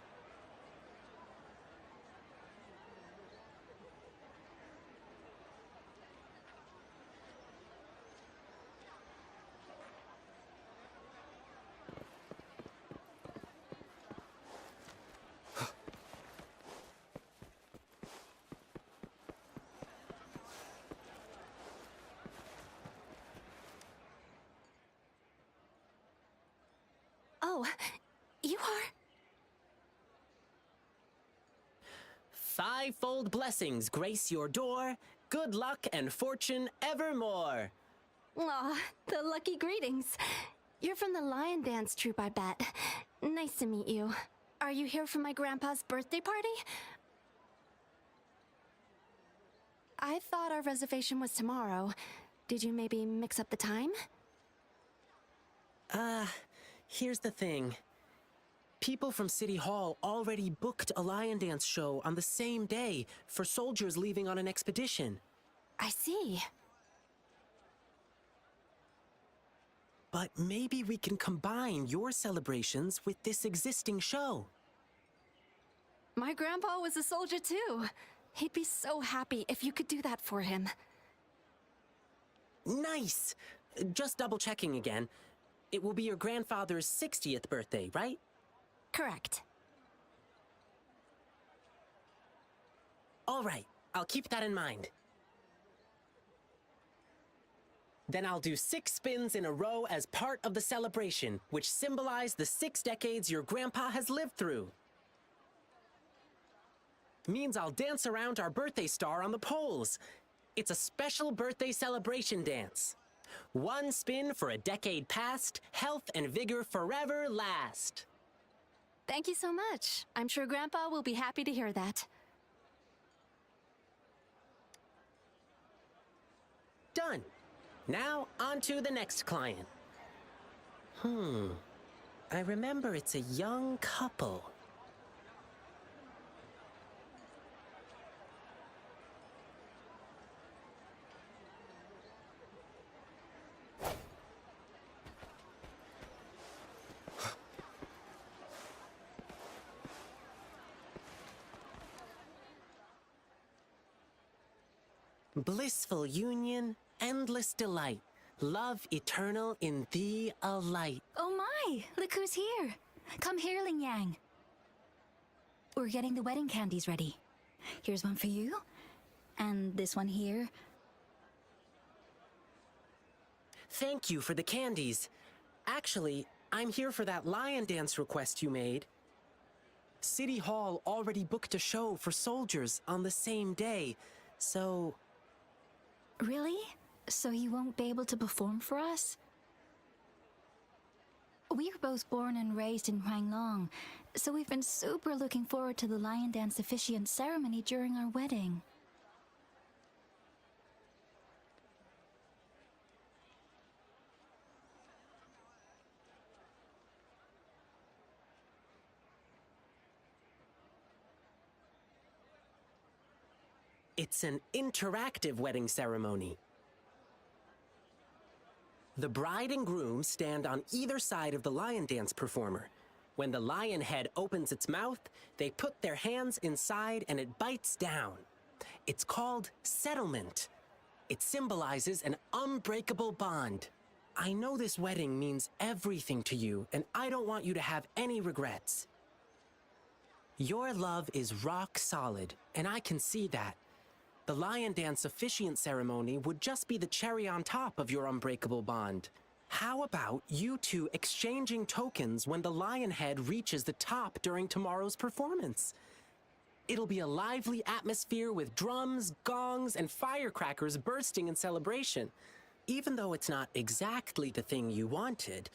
G: fivefold blessings grace your door, good luck and fortune evermore.
H: Aw, the lucky greetings. You're from the Lion Dance troupe, I bet. Nice to meet you. Are you here for my grandpa's birthday party? I thought our reservation was tomorrow. Did you maybe mix up the time?
G: Here's the thing. People from City Hall already booked a lion dance show on the same day for soldiers leaving on an expedition.
H: I see.
G: But maybe we can combine your celebrations with this existing show.
H: My grandpa was a soldier too. He'd be so happy if you could do that for him.
G: Nice! Just double-checking again. It will be your grandfather's 60th birthday, right?
H: Correct.
G: All right, I'll keep that in mind. Then I'll do 6 spins in a row as part of the celebration, which symbolize the 6 decades your grandpa has lived through. Means I'll dance around our birthday star on the poles. It's a special birthday celebration dance. 1 spin for a decade past, health and vigor forever last.
H: Thank you so much. I'm sure Grandpa will be happy to hear that.
G: Done. Now, on to the next client. I remember it's a young couple. Blissful union, endless delight, love eternal in thee a light.
B: Oh my! Look who's here! Come here, Ling Yang. We're getting the wedding candies ready. Here's one for you, and this one here.
G: Thank you for the candies. Actually, I'm here for that lion dance request you made. City Hall already booked a show for soldiers on the same day, so...
B: Really? So you won't be able to perform for us? We were both born and raised in Huanglong, so we've been super looking forward to the lion dance officiant ceremony during our wedding.
G: It's an interactive wedding ceremony. The bride and groom stand on either side of the lion dance performer. When the lion head opens its mouth, they put their hands inside and it bites down. It's called settlement. It symbolizes an unbreakable bond. I know this wedding means everything to you, and I don't want you to have any regrets. Your love is rock solid, and I can see that. The lion dance officiant ceremony would just be the cherry on top of your unbreakable bond. How about you two exchanging tokens when the lion head reaches the top during tomorrow's performance? It'll be a lively atmosphere with drums, gongs, and firecrackers bursting in celebration. Even though it's not exactly the thing you wanted,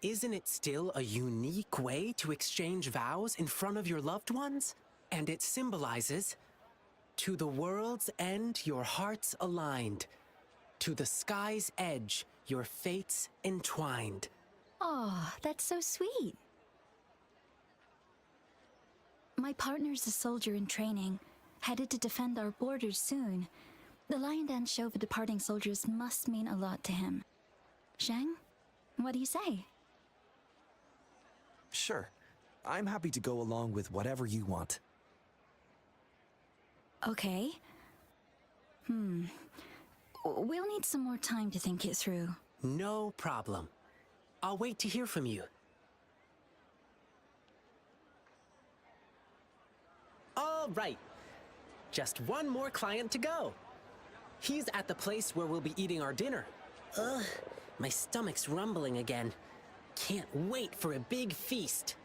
G: isn't it still a unique way to exchange vows in front of your loved ones? And it symbolizes... To the world's end, your hearts aligned. To the sky's edge, your fates entwined.
B: Oh, that's so sweet. My partner's a soldier in training, headed to defend our borders soon. The lion dance show for departing soldiers must mean a lot to him. Zhang, what do you say?
I: Sure. I'm happy to go along with whatever you want.
B: Okay. We'll need some more time to think it through.
G: No problem. I'll wait to hear from you. All right. Just one more client to go. He's at the place where we'll be eating our dinner. Ugh, my stomach's rumbling again. Can't wait for a big feast.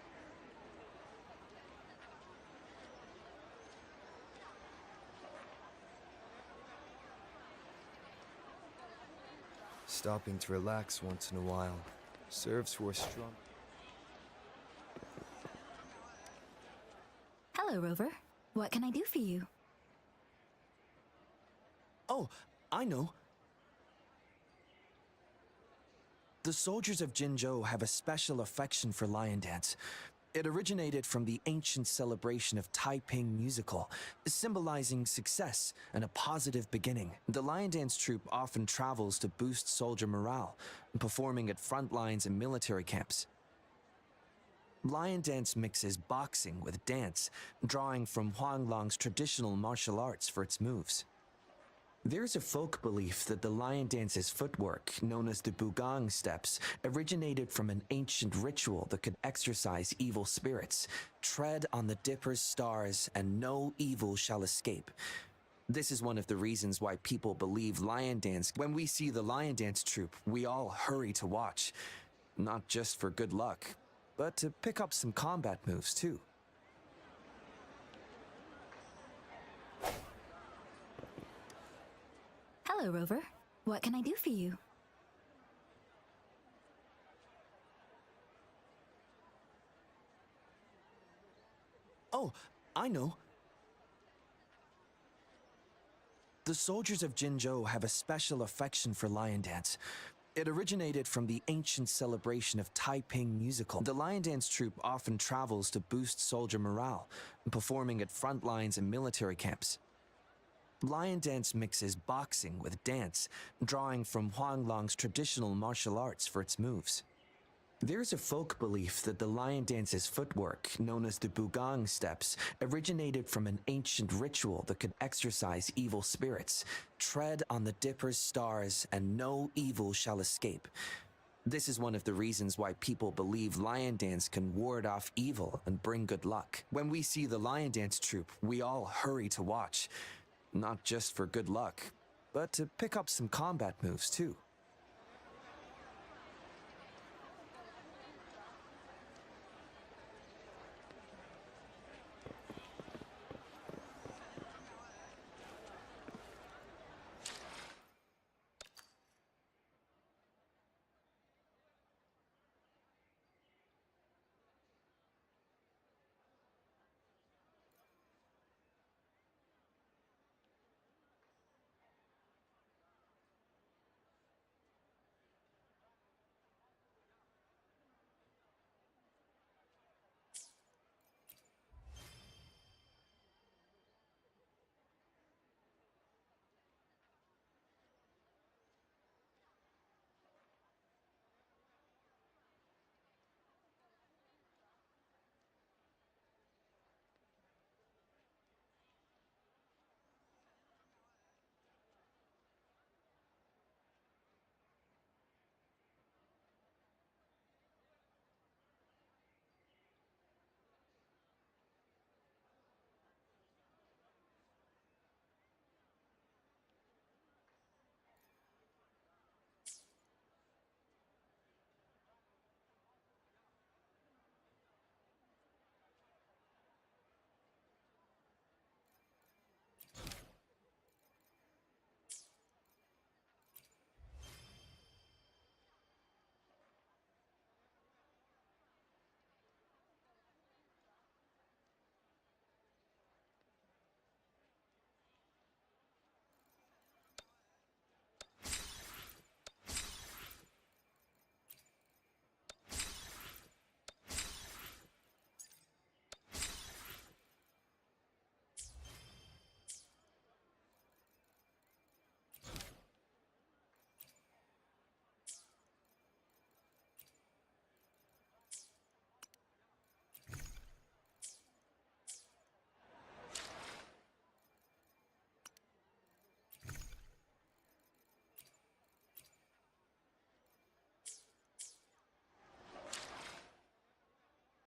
A: Stopping to relax once in a while serves for a strong...
B: Hello, Rover. What can I do for you?
I: Oh, I know. The soldiers of Jinzhou have a special affection for lion dance. It originated from the ancient celebration of Taiping musical, symbolizing success and a positive beginning. The lion dance troupe often travels to boost soldier morale, performing at front lines and military camps. Lion dance mixes boxing with dance, drawing from Huanglong's traditional martial arts for its moves. There's a folk belief that the lion dance's footwork, known as the Bugang steps, originated from an ancient ritual that could exorcise evil spirits. Tread on the dipper's stars and no evil shall escape. This is one of the reasons why people believe lion dance. When we see the lion dance troupe, we all hurry to watch. Not just for good luck, but to pick up some combat moves too.
B: Hello, Rover. What can I do for you?
I: Oh, I know. The soldiers of Jinzhou have a special affection for lion dance. It originated from the ancient celebration of Taiping musical. The lion dance troupe often travels to boost soldier morale, performing at front lines and military camps. Lion dance mixes boxing with dance, drawing from Huanglong's traditional martial arts for its moves. There's a folk belief that the lion dance's footwork, known as the Bugang steps, originated from an ancient ritual that could exorcise evil spirits. Tread on the dipper's stars and no evil shall escape. This is one of the reasons why people believe lion dance can ward off evil and bring good luck. When we see the lion dance troupe, we all hurry to watch. Not just for good luck, but to pick up some combat moves too.